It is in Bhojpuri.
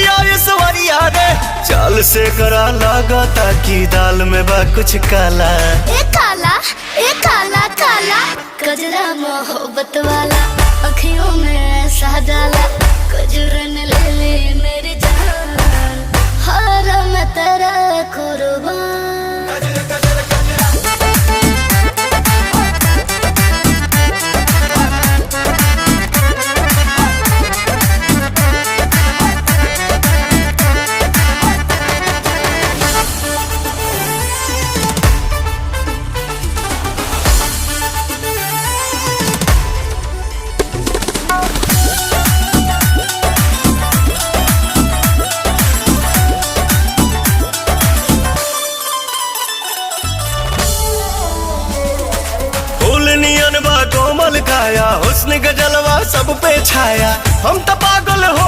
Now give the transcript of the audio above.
बिया ईश्वरिया रे, चाल से करा लागता कि दाल में बा कुछ काला। ए काला काला, कजरा मोहब्बत वाला, अखियों में ऐसा डाला, कजरन ले ले मेरी जान, हर मैं तेरा कुर्बान। कोमल काया, हुस्न का जलवा सब पे छाया, हम तो पागल हो